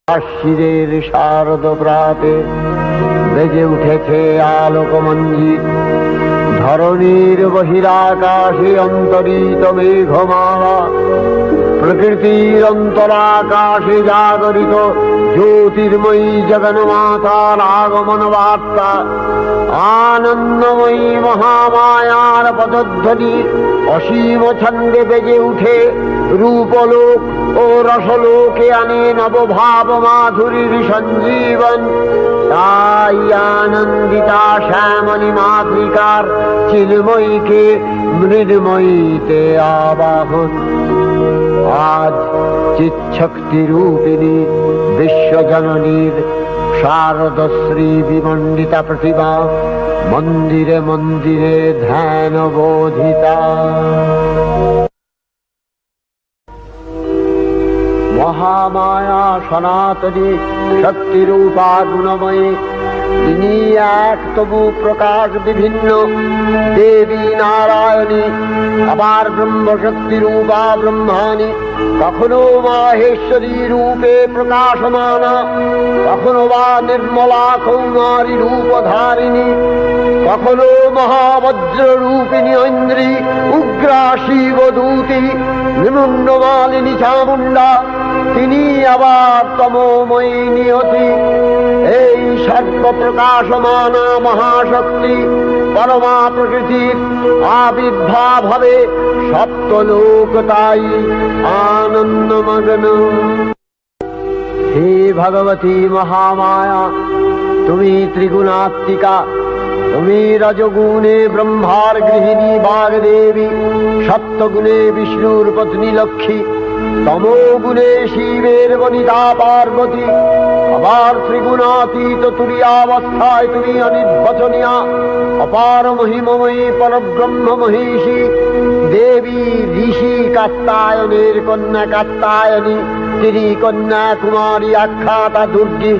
আশ্বিরের শারদ প্রাতে বেজে উঠেছে আলোকমঞ্জিত, ধরণীর বহিরাকাশে অন্তরিত মেঘমালা, প্রকৃতির অন্তরাকাশে জাগরিত জ্যোতির্ময়ী জগন্মাতার আগমন বার্তা। আনন্দময়ী মহামায়ার পদধ্বনি অসীম ছন্দে বেজে উঠে রূপলোক ও রসলোকে আনে নবভাব মাধুরীর সঞ্জীবন। তাই আনন্দিতা শ্যামলী মাতৃকার চিন্ময়ীকে মৃন্ময়ীতে আবাহন। আজ চিৎশক্তি রূপিণী বিশ্বজননীর শারদশ্রী বিমণ্ডিতা প্রতিমা মন্দিরে মন্দিরে ধ্যান বোধিতা। মহামায়া সনাতনী শক্তিরূপা গুণময়ী, তিনি এক তবু প্রকাশ বিভিন্ন দেবী নারায়ণী, আবার ব্রহ্মশক্তি রূপা ব্রহ্মাণী, কখনো মাহেশ্বরী রূপে প্রকাশমানা, কখনো বা নির্মলা কৌমারী রূপধারিণী, কখনো মহাবজ্র রূপিণী ঐন্দ্রী, উগ্রা শিবদূতি, নিমুন্নমালিনী চামুণ্ডা, তিনি আবার তমোময়ী নিয়তি। এই সর্বপ্রকাশমানা মহাশক্তি পরমা প্রকৃতির আবির্ভাব হবে সপ্তলোক তাই আনন্দমগ্ন। হে ভগবতী মহামায়া, তুমি ত্রিগুণাত্মিকা, তুমি রজগুণে ব্রহ্মার গৃহিণী বাগদেবী, সপ্তগুণে বিষ্ণুর পত্নী লক্ষ্মী, তমোগুণে শিবের বনিতা পার্বতী, আবার ত্রিগুণাতীত তুরীয়াবস্থায় তুমি অনির্বচনীয়া অপার মহিমময়ী পরব্রহ্ম মহিষী দেবী, ঋষি কাত্যায়নের কন্যা কাত্যায়নী, তিনি কন্যা কুমারী আখ্যাতা দুর্গী,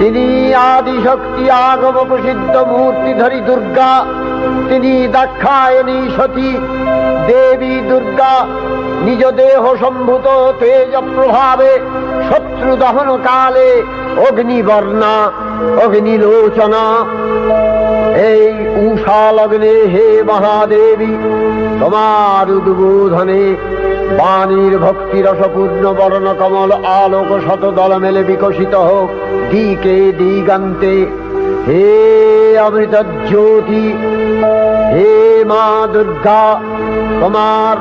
তিনি আদিশক্তি আগম প্রসিদ্ধ মূর্তিধরী দুর্গা, তিনি দাক্ষায়ণী সতী দেবী দুর্গা, নিজ দেহ সম্ভূত তেজ প্রভাবে শত্রু দহন কালে অগ্নিবর্ণা অগ্নিলোচনা। এই উষা লগ্নে হে মহাদেবী, তোমার উদ্বোধনে বাণীর ভক্তি রসপূর্ণ বর্ণ কমল আলোক শতদল মেলে বিকশিত হোক দিকে দিগান্তে। হে অমৃত জ্যোতি, হে মা দুর্গা, তোমার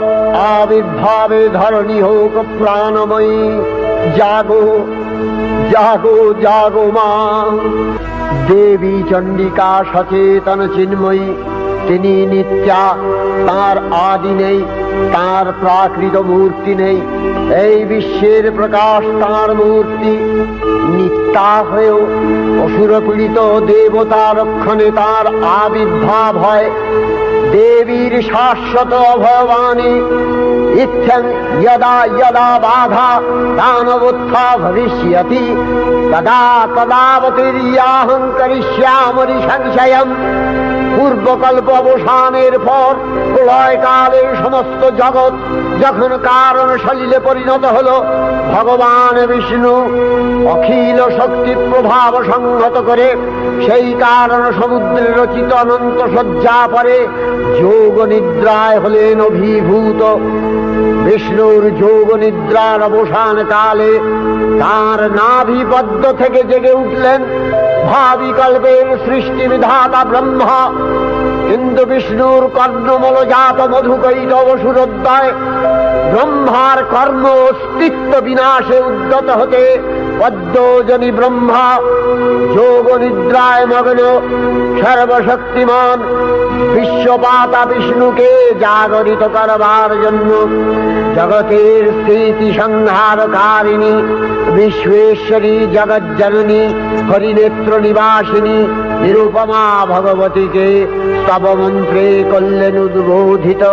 আবির্ভাবে ধরণী হোক প্রাণময়ী। জাগো জাগো জাগো মা। দেবী চণ্ডিকা সচেতন চিন্ময়ী, তিনি নিত্যা, তার আদি নেই, তার প্রাকৃত মূর্তি নেই, এই বিশ্বের প্রকাশ তার মূর্তি। নিত্যা হয়েও অসুর পীড়িত দেবতা রক্ষণে তার আবির্ভাব হয়। দেবীর শাশ্বত অভয়বাণী ইচ্ছং যদা যদা বাধা দানবোত্থা ভবিষ্যতি তদা তদাবতীর্যাহং করিষ্যামি সংশয়ম। পূর্বকল্প অবসানের পর প্রলয়কালে সমস্ত জগৎ যখন কারণ সলিলে পরিণত হল, ভগবান বিষ্ণু অখিল শক্তি প্রভাব সংহত করে সেই কারণ সমুদ্রে রচিত অনন্ত শয্যা পরে যোগ নিদ্রায় হলেন অভিভূত। বিষ্ণুর যোগ নিদ্রার অবসান কালে তার নাভিপদ্ম থেকে জেগে উঠলেন ভাবিকল্পের সৃষ্টি বিধাতা ব্রহ্মা। কিন্তু বিষ্ণুর কর্ণমলজাত মধুকৈট অসুরোদ্দয় ব্রহ্মার কর্ম অস্তিত্ব বিনাশে উদ্যত হতে পদ্মজনী ব্রহ্মা যোগ নিদ্রায় মগ্ন সর্বশক্তিমান বিশ্বপাতা বিষ্ণুকে জাগরিত করবার জন্য জগতের স্থিতি সংহারকারিণী বিশ্বেশ্বরী জগজ্জননী হরিনেত্র নিবাসিনী নিরুপমা ভগবতীকে স্তবমন্ত্রে করলেন উদ্বোধিত।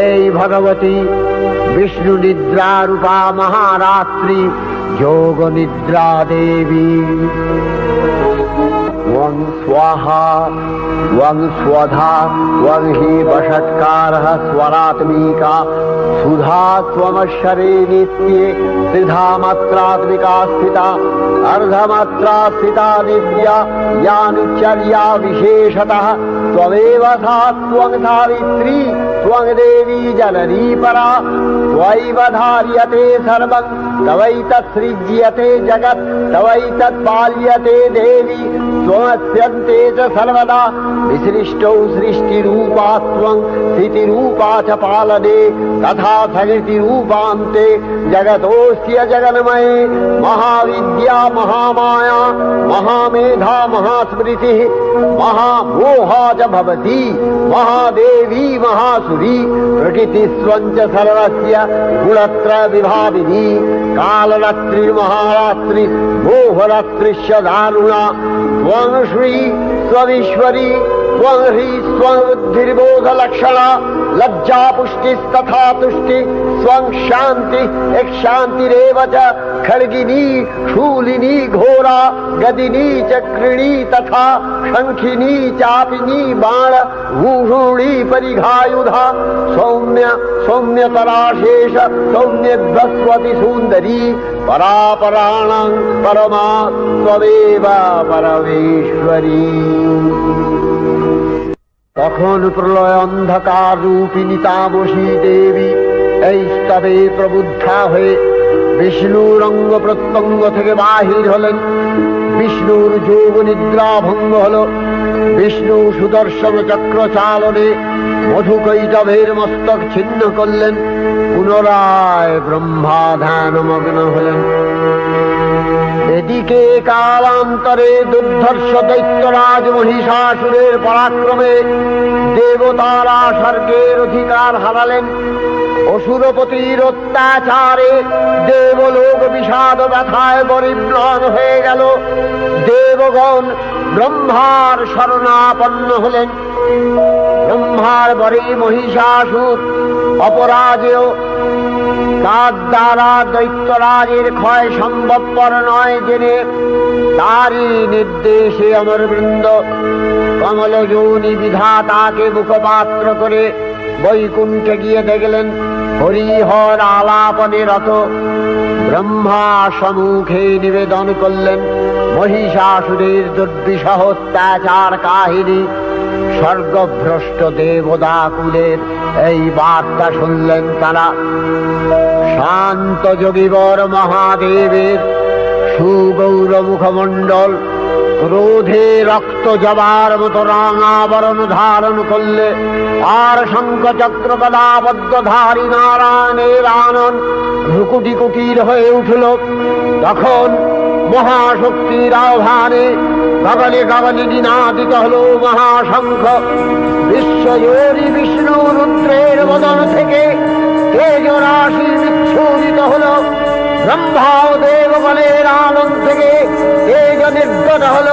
এই ভগবতী বিষ্ণু নিদ্রা রূপা মহারাত্রি যোগ নিদ্রা দেবী। ওং স্বাহা ওং স্বধা ওং হি বষৎকার स्वरः स्वरात्मिका सुधा स्वमक्षरे नित्ये त्रिधा मात्रात्मिका स्थिता अर्धमात्रा स्थिता दिव्या यानुचर्या विशेषतः त्वमेव सा त्वं सावित्री त्वं देवी जननी परा त्वैव धार्यते सर्वं तवैतत्सृज्यते जगत् तवैतत्पाल्यते देवी त्वमस्यन्ते च सर्वदा विसृष्टौ सृष्टिरूपा त्वं स्थितिरूपा च पालने तथा सकृतिरूपान्ते जगतोऽस्य जगन्मये महाविद्या महामाया महामेधा महास्मृतिः महामोहा च भवति महादेवी महासुरी प्रकृतिस्त्वं च सर्वस्य गुणत्रय विभाविनी कालरात्रिर्महारात्रि मोहरात्रिश्च दारुणा त्वं श्री त्वमीश्वरी त्वं ह्री त्वं बुद्धिर्बोधलक्षणा लज्जा पुष्टिस्तथा तुष्टि स्वं शान्ति एक शान्तिरेव च खड्गिनी शूलिनी घोरा गदिनी चक्रिणी तथा शंखिनी चापिनी बाण भूषुणी परिघायुधा सौम्य सौम्यतराशेष सौम्यध्वस्वति सुन्दरी परापराणां परमा त्वमेव परमेश्वरी। তখন প্রলয় অন্ধকার রূপিণী তামসী দেবী এই স্তবে প্রবুদ্ধা হয়ে বিষ্ণুর অঙ্গ প্রত্যঙ্গ থেকে বাহির হলেন। বিষ্ণুর যোগ নিদ্রা ভঙ্গ হল। বিষ্ণু সুদর্শন চক্র চালনে মধুকৈটভের মস্তক ছিন্ন করলেন। পুনরায় ব্রহ্মা ধ্যানমগ্ন হলেন। এদিকে কালান্তরে দুর্ধর্ষ দৈত্যরাজ মহিষাসুরের পরাক্রমে দেবতারা স্বর্গের অধিকার হারালেন। অসুরপতির অত্যাচারে দেবলোক বিষাদ ব্যথায় পরিম্লান হয়ে গেল। দেবগণ ব্রহ্মার শরণাপন্ন হলেন। ব্রহ্মার বরে মহিষাসুর অপরাজেয়। তার দ্বারা দৈত্যরাজের ক্ষয় সম্ভবপর নয় জেনে তারই নির্দেশে অমরবৃন্দ কমলযোনি বিধাতাকে মুখপাত্র করে বৈকুণ্ঠে গিয়ে দেখলেন হরিহর আলাপনে রত। ব্রহ্মা সম্মুখে নিবেদন করলেন মহিষাসুরের দুর্বিষহ অত্যাচার কাহিনী। স্বর্গভ্রষ্ট দেবদাকুলের এই বার্তা শুনলেন তারা। শান্ত যোগীবর মহাদেবের সুগৌর মুখমণ্ডল ক্রোধে রক্ত জবার মতো রাঙাবরণ ধারণ করলে আর শঙ্খ চক্র গদাবদ্ধধারী নারায়ণের আনন ভ্রুকুটি কুটির হয়ে উঠল। তখন মহাশক্তির আহ্বানে গগনে গগনে নিনাদিত হল মহাশঙ্খ। বিশ্বজোরি বিষ্ণু রুদ্রের বদন থেকে তেজরাশি বিচ্ছুরিত হল। ব্রহ্মা ও দেবগণের আনন থেকে তেজ নির্গত হল।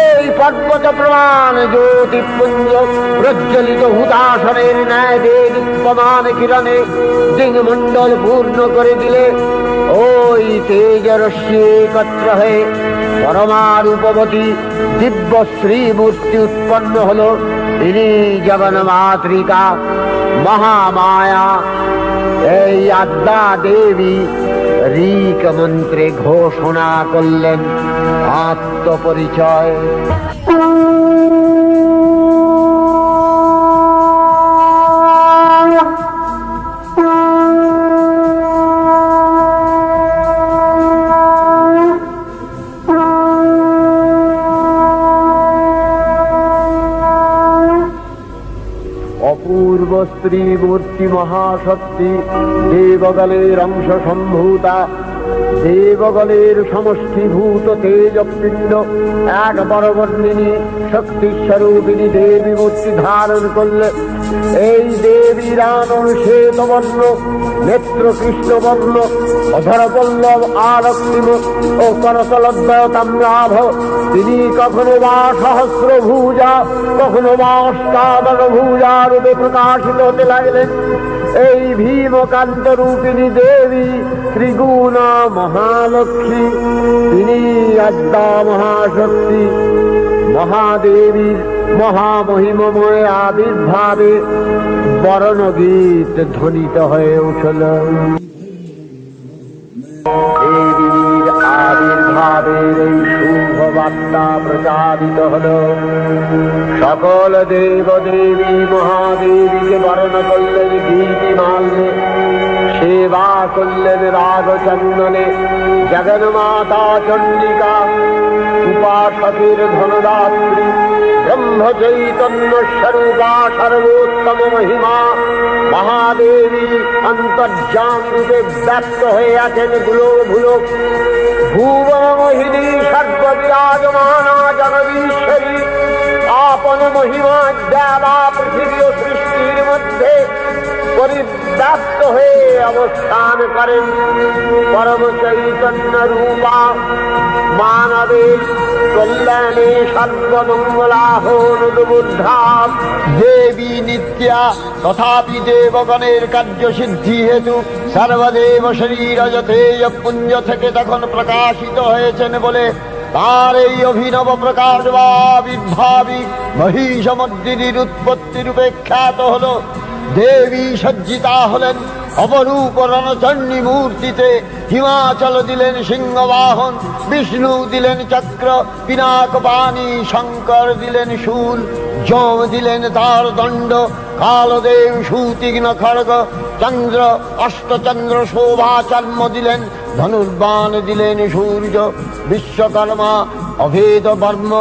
এই পর্বত প্রমাণ জ্যোতিপুঞ্জ প্রজ্বলিত হুতাসনের ন্যায় দীপ্যমান কিরণে দিংমণ্ডল পূর্ণ করে দিলে ওই তেজরশ্মি একত্র হয়ে পরমারূপবতী দিব্য শ্রীমূর্তি উৎপন্ন হল। তিনি জগন্মাতৃকা মহামায়া। এই আদ্যা দেবী ঋক মন্ত্রে ঘোষণা করলেন আত্মপরিচয়। অপূর্ব স্ত্রী মূর্তি মহাশক্তি দেবগণের অংশ সম্ভূতা। দেবগণের সমষ্টিভূত তেজপিণ্ড এক বরবর্ণিনী শক্তিস্বরূপিণী দেবী মূর্তি ধারণ করলে এই দেবীর আনন শ্বেতবর্ণ, নেত্র কৃষ্ণবর্ণ, অধরপল্লব আরক্তিম ও করতলদ্বয় তাম্রাভ। তিনি কখনো বা সহস্র ভুজা কখনো বা অষ্টাদশ ভুজা রূপে প্রকাশিত হতে লাগলেন। এই ভীমকান্ত রূপিণী দেবী ত্রিগুণা মহালক্ষ্মী। তিনি আদ্যা মহাশক্তি। মহাদেবীর মহামহিমময় আবির্ভাবে বরণগীত ধ্বনিত হয়ে উঠল। দেবীর আবির্ভাবের এই শুভ বার্তা প্রচারিত হল। সকল দেব দেবী মহাদেবীকে বরণ করলেন গীতিমাল্যে, সেবা করলেন রাগচন্দনে। জগন্মাতা চণ্ডিকা উপাসকের ধনদাত্রী, ব্রহ্ম চৈতন্য স্বরূপা সর্বোত্তম মহিমা মহাদেবী অন্তর্যাম রূপে ব্যক্ত হয়ে আছেন গুলোভুলোক। ভুবন মোহিনী সর্ববিরাজমানা জগদীশ্বরী আপন মহিমা দেবা পৃথিবী ও সৃষ্টির মধ্যে পরিব্যাপ্ত হয়ে অবস্থান করেন। পরম চৈতন্য রূপা মানবের কল্যাণে সর্বমঙ্গলাহনুদ্বুদ্ধা দেবী নিত্যা। তথাপি দেবগণের কার্য সিদ্ধি হেতু সর্বদেব শরীরজতেয় পুঞ্জ থেকে তখন প্রকাশিত হয়েছেন বলে তার এই অভিনব প্রকাশ বা আবির্ভাবী মহিষমর্দিনীর উৎপত্তি রূপে খ্যাত হল। দেবী সজ্জিতা হলেন অপরূপ রণচণ্ডী মূর্তিতে। হিমাচল দিলেন সিংহবাহন, বিষ্ণু দিলেন চক্র পিনাক পানি, শঙ্কর দিলেন শূল, যম দিলেন তার দণ্ড, কালদেব সুতীক্ষ্ণ খড়গ, চন্দ্র অষ্টচন্দ্র শোভা চর্ম দিলেন, ধনুর্বাণ দিলেন সূর্য, বিশ্বকর্মা অভেদ বর্ম,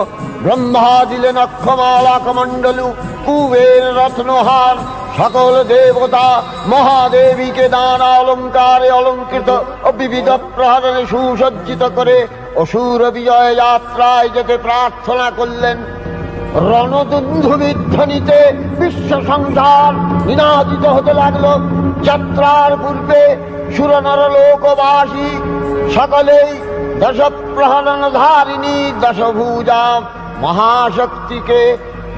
ব্রহ্মা দিলেন অক্ষমালা কমণ্ডলু, কুবের রত্নহার। সকল দেবতা মহাদেবীকে দানা অলঙ্কারে অলঙ্কৃত ও বিবিধ প্রহরণে সুসজ্জিত করে অসুর বিজয় যাত্রায় যেতে প্রার্থনা করলেন। রণদুন্ধুবিধ্বনিতে বিশ্ব সংসার নিনাদিত হতে লাগল। যাত্রার পূর্বে সুরনর লোকবাসী সকলেই দশ প্রহরণ ধারিণী দশভুজা মহাশক্তিকে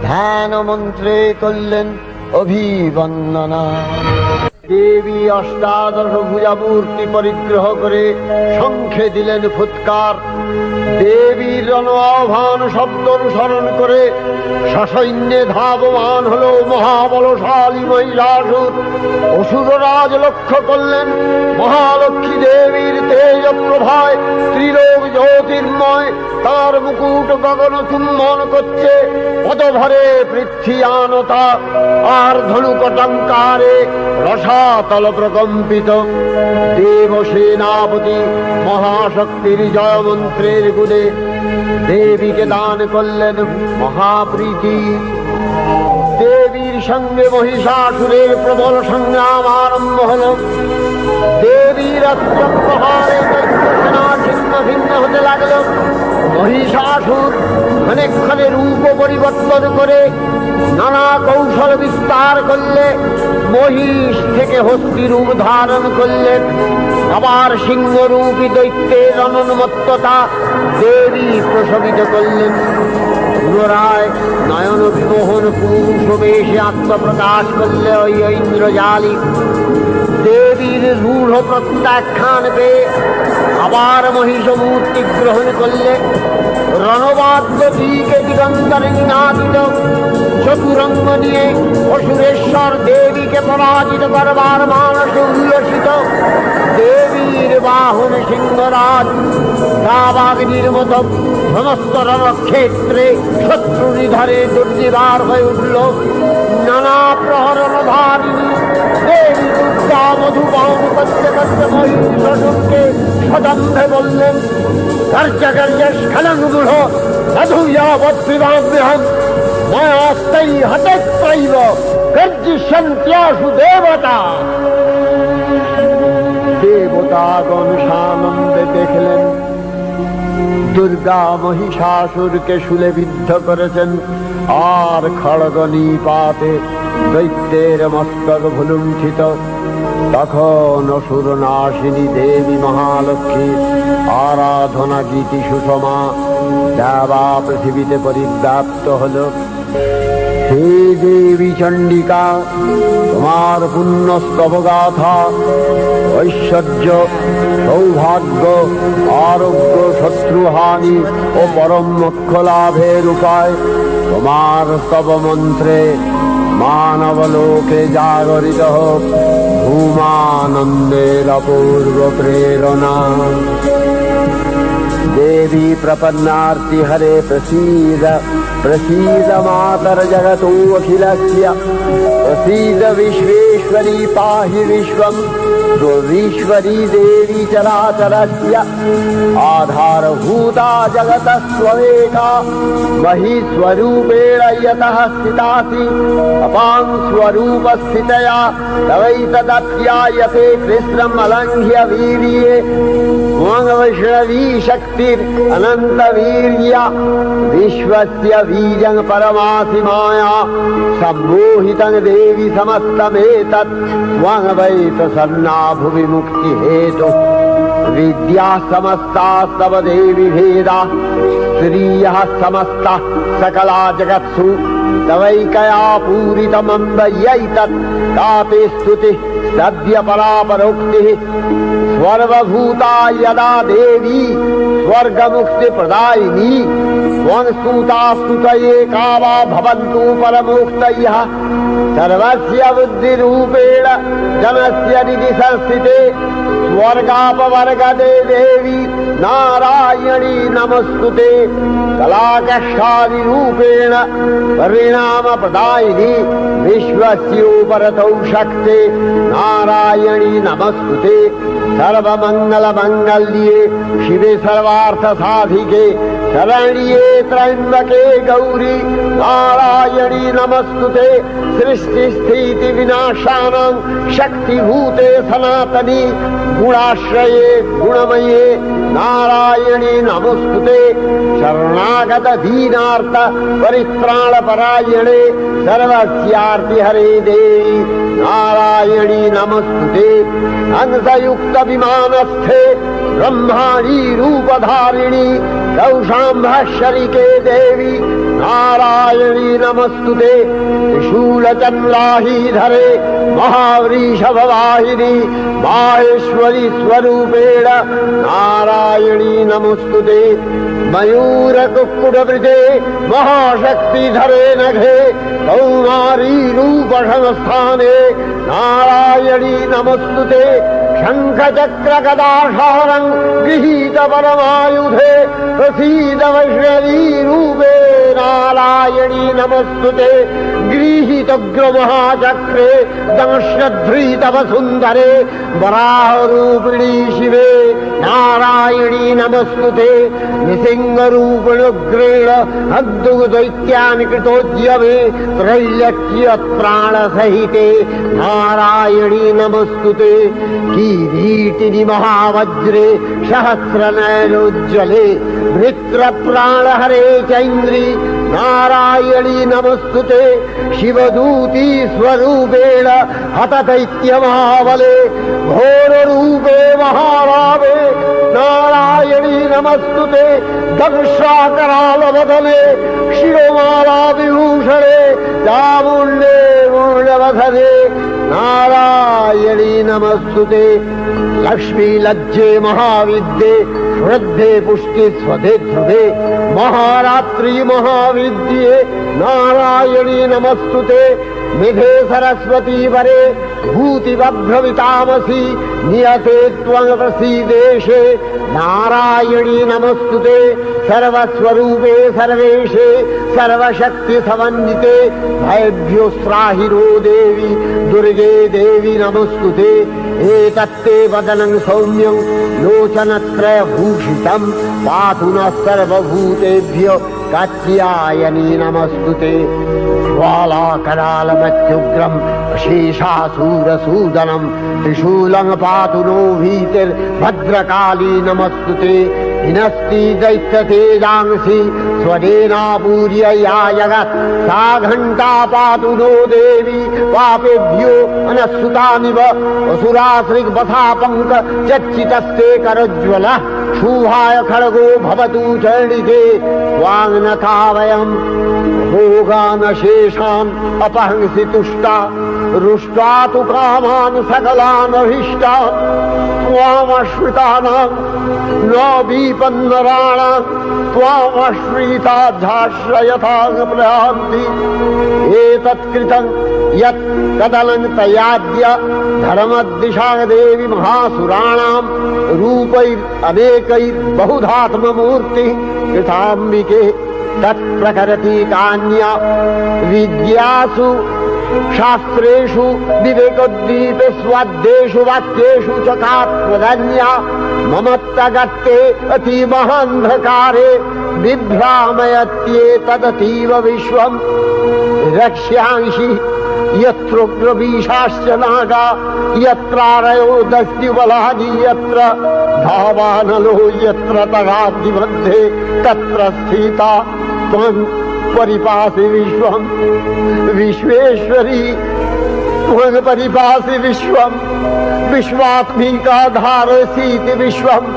ধ্যান মন্ত্রে করলেন অভিবন্দনা। দেবী অষ্টাদশ ভুজা মূর্তি পরিগ্রহ করে শঙ্খে দিলেন ফুৎকার। দেবীর রণ আহ্বান শব্দ অনুসরণ করে সসৈন্যে ধাবমান হল মহাবলশালী মহিষাসুর। অসুররাজ লক্ষ্য করলেন মহালক্ষ্মী দেবীর তেজ প্রভায় ত্রিলোক জ্যোতির্ময়, তার মুকুট গগন চুম্বন করছে। পদভরে পৃথ্বীয়ানতা আর ধনুকটঙ্কারে রসাতল প্রকম্পিত। দেবসেনাপতি মহাশক্তির জয়মন্ত্রের গুণে দেবীকে দান করলেন মহাপ্রীতি। দেবীর সঙ্গে মহিষাসুরের প্রবল সংগ্রাম আরম্ভ হল। দেবীর অস্ত্রপ্রহারে দৈত্যসেনা ছিন্ন ভিন্ন হতে লাগল। মহিষাসুর ক্ষণে রূপ পরিবর্তন করে নানা কৌশল বিস্তার করলে মহিষ থেকে হস্তি রূপ ধারণ করলেন। আবার সিংহরূপী দৈত্যের অনন্মত্ততা দেবী প্রশমিত করলেন। পুনরায় নয়ন বিমোহন পুরুষ বেশে আত্মপ্রকাশ করলে ওই ইন্দ্রজালী। দেবীর রূঢ় প্রত্যাখ্যান পেয়ে আবার মহিষ মূর্তি গ্রহণ করলে। রণবাদ্য দিকে দিগন্তরে নিনাদিত চতুরঙ্গ নিয়ে অসুরেশ্বর দেবীকে পরাজিত করবার মানসে উল্লসিত। দেবীর বাহন সিংহরাজ দাবাগ্নির মতো সমস্ত রণক্ষেত্রে শত্রু নিধরে দুর্নিবার হয়ে উঠল। নানা প্রহরণ ধারিণী দেবী দুর্গা মধুপান করতে করতে মহিষাসুরকে সদম্ভে বললেন, কার্যকার্য স্খলনমূঢ় মধুয়াবদ্বিবাম্যহম মায়াস্তৈ হতস্ত্রৈব গর্জিষ্যন্ত্যাসু দেবতা। দেবতাগণ সানন্দে দেখলেন দুর্গা মহিষাসুরকে শূলে বিদ্ধ করেছেন, আর খড়গ নিপাতে দৈত্যের মস্তক ভুলুণ্ঠিত। তখন অসুর নাশিনী দেবী মহালক্ষ্মী আরাধনা গীতি সুষমা দেবা পৃথিবীতে পরিব্যাপ্ত হল। হে দেবী চণ্ডিকা, তোমার পুণ্যস্তবগাথা ঐশ্বর্য সৌভাগ্য আরোগ্য শত্রুহানি ও পরম মোক্ষ লাভের উপায় তোমার স্তব মন্ত্রে মানবলোকে জাগরিত হোক ভূমানন্দের অপূর্ব प्रेरणा। देवी प्रपन्नार्ति हरे प्रसीद प्रसीद मातर जगतो अखिलस्य प्रसीद विश्वेश्वरी पाहि विश्वं स्वविश्वरी देवी चराचरस्य आधारभूता जगतस्त्वमेका महीस्वरूपेण यतः स्थितासि अपां स्वरूपस्थितया तवैतदप्यायते कृष्णम् अलङ्घ्य वीर्ये वैष्णवी शक्तिरनन्तवीर्या विश्वस्य बीजं परमासि माया सम्मोहितं देवी समस्तमेतत् त्वं वै प्रसन्ना भुवि मुक्तिहेतुः विद्या समस्तास्तव देवी भेदा श्रियः समस्ता सकला जगत्सु तवैकया पूरितमम्बयैतत् कापि स्तुतिः सद्य परापरोक्तिः सर्वभूता यदा देवी स्वर्गमुक्ति प्रदायिनी त्वं स्तुता स्तुतये का वा भवन्तु परमोक्तयः सर्वस्य बुद्धिरूपेण जनस्य हृदि संस्थिते स्वर्गापवर्गदे देवी नारायणी नमस्तुते कलाकष्टादिरूपेण परिणाम प्रदायिनी विश्वस्योपरतौ शक्ते नारायणी नमस्तुते सर्वमंगल मंगल्ये शिवे सर्वार्थ साधिके शरण्ये त्र्यंबके गौरी नारायणी नमस्तुते सृष्टि स्थिति विनाशानां शक्तिभूते सनातनी गुणाश्रये गुणमये नारायणी नमस्तुते शरणागत दीनार्थ परित्राण परायणे सर्वस्यार्ति हरे देवी नारायणी नमस्तुते अंशयुक्त विमानस्थे ब्रह्माणी रूपधारिणी कौशाम्भशरिके देवी नारायणी नमस्तुते त्रिशूलचन्द्राहीधरे महावृषभवाहिनी माहेश्वरी स्वरूपेण नारायणी नमस्तुते मयूर कुक्कुटवृते महाशक्तिधरे नघे कौमारी रूप संस्थाने नारायणी नमस्तुते शंख चक्र गदाशारं गृहीत परमायुधे प्रसीद वैष्णवी रूपे नारायणी नमस्तुते गृहीत महाचक्रे दंश्यध्रीत वसुंधरे वराहरूपिणी शिवे नारायणी नमस्तुते निसिंहरूपिणुग्रेण अद्भुतदैत्यानि कृतोद्यमे त्रैलक्ष्य प्राणसहिते नारायणी नमस्तुते किरीटिनि महावज्रे सहस्रनयनोज्ज्वले वृत्रप्राणहरे चैन्द्री नारायणी नमस्तुते शिवदूती स्वरूपेण हतदैत्यमहाबले घोररूपे महारावे नारायणी नमस्तुते दंशाकरालवदने शिरोमाला विभूषणे चामुण्डे मूलवधने नारायणी नमस्तुते लक्ष्मी लज्जे महाविद्ये श्रद्धे पुष्टि स्वधे ध्रुवे महारात्रि महाविद्ये नारायणी नमस्तुते निधे सरस्वती वरे भूतिभ्रमितामसि नियते त्वं प्रसीदेशे नारायणी नमस्तुते सर्वस्वरूपे सर्वेशे सर्वशक्ति समन्विते भयभ्यो त्राहिनो देवी दुर्गे देवी नमस्तुते एतत्ते वदनं सौम्यं लोचनत्रयभूषितं पातु नः सर्वभूतेभ्यो कात्यायनी नमस्तुते ज्वालाकरालमत्युग्रं शेषासूरसूदनं त्रिशूलं पातु नो भीतिर्भद्रकाली नमस्तुते हिनस्ति दैत्यतेजांसि स्वदेनापूर्य या जगत् सा घण्टा पातु नो देवी पापेभ्यो अनस्सुतानिव असुराश्रिग्वथापङ्क चच्चितस्ते करज्वलः शुभाय खड्गो भवतु चरणिते त्वाङ्नथा वयम् भोगानशेषान् अपहंसि तुष्टा रुष्टा तु कामान् सकलान् अभीष्टान् त्वामश्रितानां न विपन्नराणां त्वामश्रिताध्याश्रयतां प्रयान्ति एतत्कृतं यत् कदलं तयाद्य धर्मदिशा देवी महासुराणां रूपैरनेकैर्बहुधात्ममूर्ति कृताम्बिके तत्प्रकरति कान्या विद्यासु शास्त्रेषु विवेकोद्दीपे स्वाद्येषु वाक्येषु च का त्वदन्या ममत्तगत्ते अतिमहान्धकारे बिभ्रामयत्येतदतीव विश्वम् रक्ष्यांसि यत्रोग्रवीशाश्च नागा यत्रारयो दस्युबलानि यत्र धावानलो यत्र तगाद्दिमध्ये तत्र स्थिता त्वं परिपासि विश्वम् विश्वेश्वरी त्वं परिपासि विश्वम् विश्वात्मिका धारसीति विश्वम्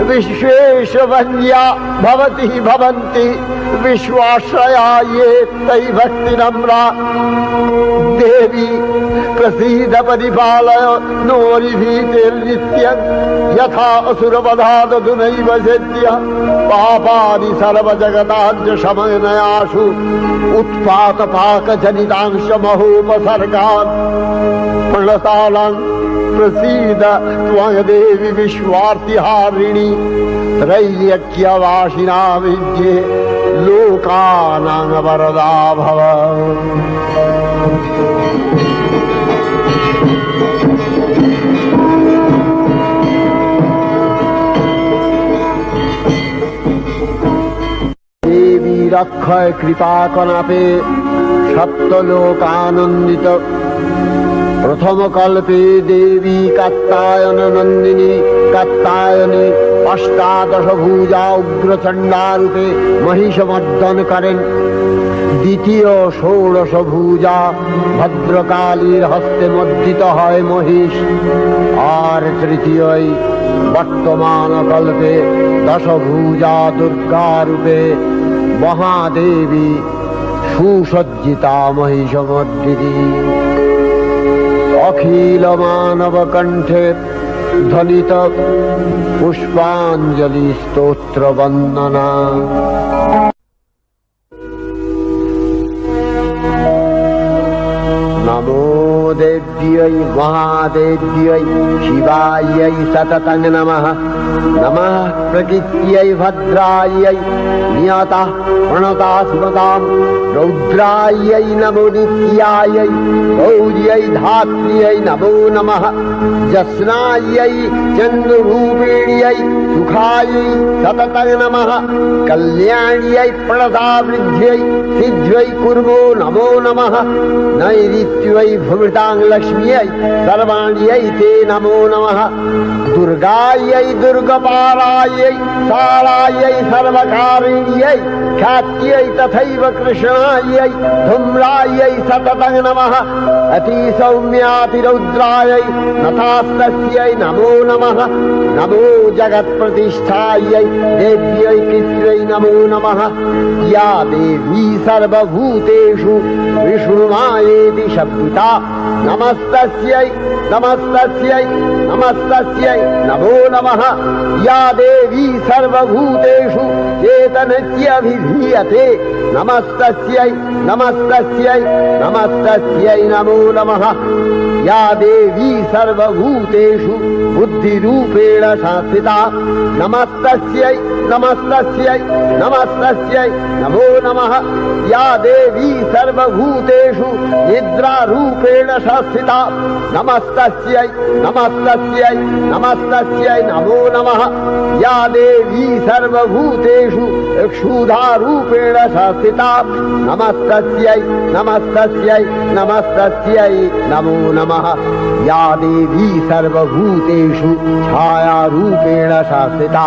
विश्वेशवन्या भवति भवन्ति विश्वाश्रया ये तै भक्तिनम्रा देवी प्रसीद परिपालय नोरिभीतिर्नित्यं यथा असुरवधादधुनैव सत्य पापानि सर्वजगताञ्च शमनयासु उत्पातपाकजनितांश महोपसर्गान् प्रणतालां प्रसीद त्वं देवी विश्वार्तिहारिणी त्रैलोक्यवासिना विद्ये लोकानां वरदा भव। देवी रक्षय कृपा कनापे सप्तलोकानंदित प्रथम कल्पे देवी कात्यायन नंदिनी कात्यायनी अष्टादश भुजा उग्रचंडा रूपे महिषमर्दन करें द्वितीय षोडश भुजा भद्रकालीर हस्ते मर्दित है महिष और तृतीय वर्तमान कल्पे दश भुजा दुर्गा रूपे महादेवी सुसज्जिता महिषमर्दिनी अखिल मानव कंठे ध्वनित पुष्पांजलि स्तोत्र वंदना। नमो देव्यै महादेव्यै शिवायै सततं नमः। नमः प्रकृत्यै भद्रायै नियता प्रणता स्मतां रौद्रायै नमो नित्यायै गौर्यै धात्र्यै नमो नमः। जस्नायै चन्द्ररूपिण्यै सुखायै सततं नमः। कल्याण्यै प्रणतावृद्ध्यै सिद्ध्यै कुर्मो नमो नमः। नैऋत्यै भृतां लक्ष्म्यै सर्वाण्यै ते नमो नमः। दुर्गायै दुर्गपारायै सारायै सर्वकारिण्यै ख्यात्यै तथैव कृष्णायै धूम्रायै सततं नमः। अतिसौम्यातिरौद्रायै नतास्तस्यै नमो नमः। नमो जगत्प्रतिष्ठायै देव्यै कृत्यै नमो नमः। या देवी सर्वभूतेषु विष्णुमायेति शब्दिता नमस्तस्यै नमस्तस्यै नमस्तस्यै नमो नमः। या देवी सर्वभूतेषु चेतनत्यभिधीयते नमस्तस्यै नमस्तस्यै नमस्तस्यै नमो नमः। या देवी सर्वभूतेषु बुद्धिरूपेण संस्थिता नमस्तस्यै नमस्तस्यै नमस्तस्यै नमो नमः। या देवी सर्वभूतेषु निद्रारूपेण संस्थिता नमस्तस्यै नमस्तस्यै नमस्तस्यै नमो नमः। या देवी सर्वभूतेषु क्षुधारूपेण संस्थिता नमस्तस्यै नमस्तस्यै नमस्तस्यै नमो नमः। या देवी सर्वभूतेषु छायारूपेण संस्थिता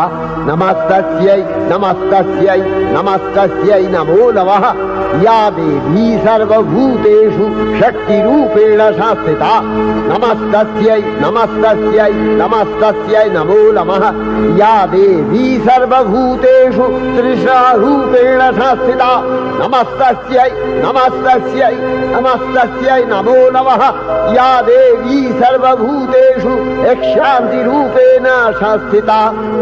नमस्तस्यै नमस्तस्यै नमस्तस्यै नमो नमः। या देवी सर्वभूतेषु शक्तिरूपेण संस्थिता नमस्तस्यै नमस्तस्यै नमस्तस्यै नमो नमः। या देवी सर्वभूतेषु तृष्णारूपेण संस्थिता नमस्तस्यै नमस्तस्यै नमस्तस्यै नमो नमः। या देवी सर्वभूतेषु शान्तिरूपेण संस्थिता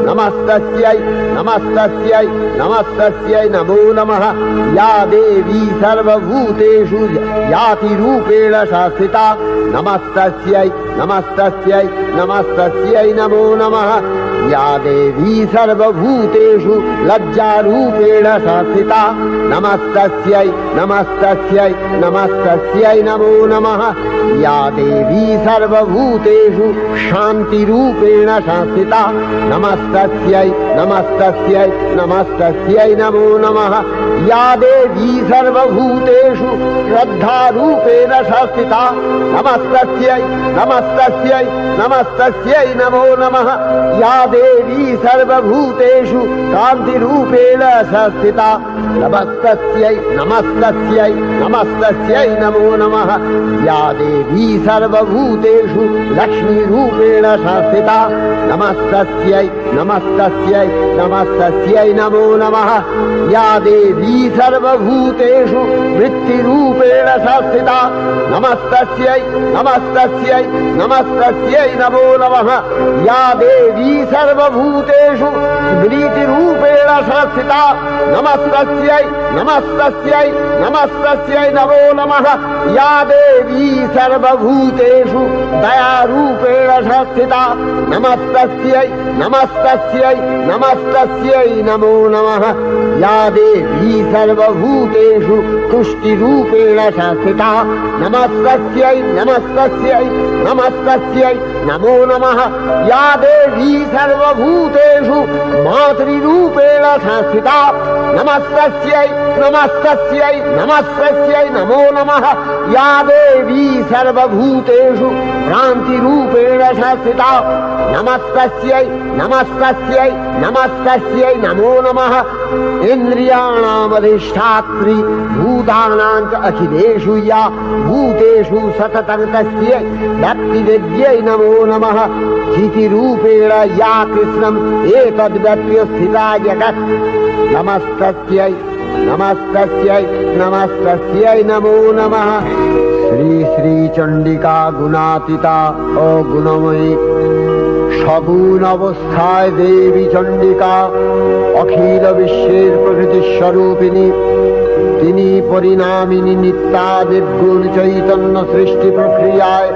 नमस्तस्यै नमस्तस्यै नमस्तस्यै नमो नमः। या देवी सर्वभूतेषु यातिरूपेण संस्थिता नमस्तस्यै नमस्तस्यै नमस्तस्यै नमो नमः। या देवी सर्वभूतेषु लज्जारूपेण संस्थिता नमस्तस्यै नमस्तस्यै नमस्तस्यै नमो नमः। या देवी सर्वभूतेषु शान्तिरूपेण संस्थिता नमस्तस्यै नमस्तस्यै नमस्तस्यै नमो नमः। या देवी सर्वभूतेषु श्रद्धारूपेण संस्थिता नमस्तस्यै नमस्तस्यै नमस्तस्यै नमो नमः। या देवी सर्वभूतेषु कान्तिरूपेण संस्थिता नमस्तस्यै नमस्तस्यै नमस्तस्यै नमो नमः। या देवी सर्वभूतेषु लक्ष्मीरूपेण संस्थिता नमस्तस्यै नमस्तस्यै नमस्तस्यै नमो नमः। या देवी सर्वभूतेषु वृत्तिरूपेण संस्थिता नमस्तस्यै नमस्तस्यै नमस्तस्यै नमो नमः। या देवी सर्वभूतेषु स्मृतिरूपेण संस्थिता नमस्तस्यै नमस्तस्यै नमस्तस्यै नमो नमः। या देवी सर्वभूतेषु दयारूपेण संस्थिता नमस्तस्यै नमस्तस्यै नमस्तस्यै नमो नमः। या देवी सर्वभूतेषु तुष्टिरूपेण संस्थिता नमस्तस्यै नमस्तस्यै नमस्तस्यै नमो नमः। या देवी सर्वभूतेषु मातृरूपेण संस्थिता नमस्तस्यै नमस्तस्यै नमस्तस्यै नमो नमः। या देवी सर्वभूतेषु भ्रान्तिरूपेण संस्थिता नमस्तस्यै नमस्तस्यै नमस्तस्यै नमो नमः। इन्द्रियाणामधिष्ठात्री भूतानां च अखिलेषु या भूतेषु सततं तस्यै भक्तिविद्यै नमो नमः। चितिरूपेण या कृष्णम् एतद्व्यप्य स्थिता जगत् नमस्तस्यै नमस्तस्यै नमस्तस्यै नमो नमः। श्री श्री चंडिका गुणातीता अगुणमयी सगुण अवस्थाय देवी चंडिका अखिल विश्वेर प्रकृति स्वरूपिणी তিনি পরিণামিনী নিত্যা নির্গুণ চৈতন্য সৃষ্টি প্রক্রিয়ায়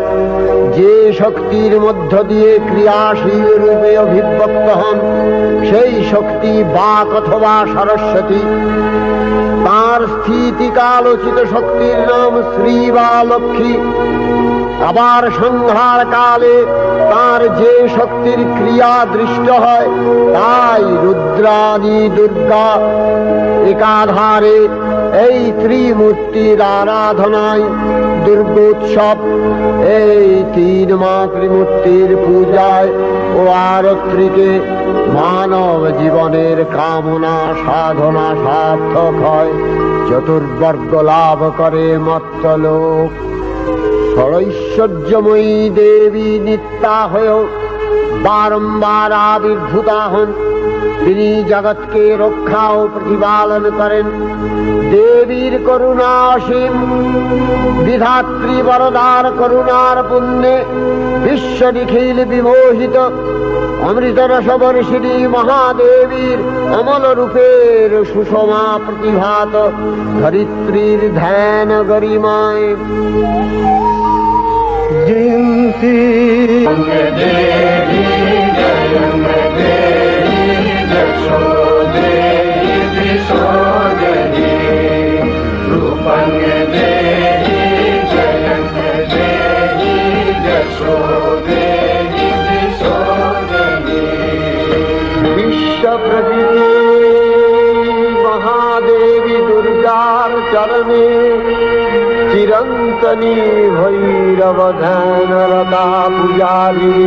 যে শক্তির মধ্য দিয়ে ক্রিয়াশীল রূপে অভিব্যক্ত হন সেই শক্তি বাক অথবা সরস্বতী। তার স্থিতিকালোচিত শক্তির নাম শ্রী বা লক্ষ্মী। আবার সংহার কালে তার যে শক্তির ক্রিয়া দৃষ্ট হয় তাই রুদ্রাদি দুর্গা একাধারে এই ত্রিমূর্তির আরাধনায় দুর্গোৎসব এই তিন মাতৃমূর্তির পূজায় ও আরত্রিকে মানব জীবনের কামনা সাধনা সার্থক হয়, চতুর্বর্গ লাভ করে মর্ত্যলোক। ষড়ৈশ্বর্যময়ী দেবী নিত্যা হয়েও বারম্বার আবির্ভূতা হন। তিনি জগৎকে রক্ষা ও প্রতিপালন করেন। দেবীর করুণা অসীম। বিধাত্রী বরদার করুণার পুণ্যে বিশ্ব নিখিল বিমোহিত। অমৃত রসবর্ষিণী মহাদেবীর অমল রূপের সুষমা প্রতিভাত ধরিত্রীর ধ্যান গরিমায় জিন্সি प्रकृति महादेवी दुर्गार चरणे चिरंतनी भैरव ध्यान रता पुजारी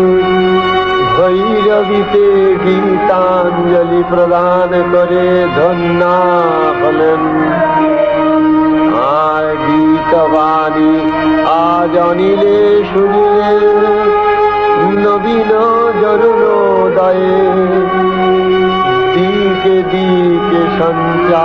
भैरवीते गीतांजलि प्रदान करे धन्ना हलेन। आर गीतवाणी आज अनिले शुनिले नवीन जरुणोदये দিকে দিকে সঞ্চারিত।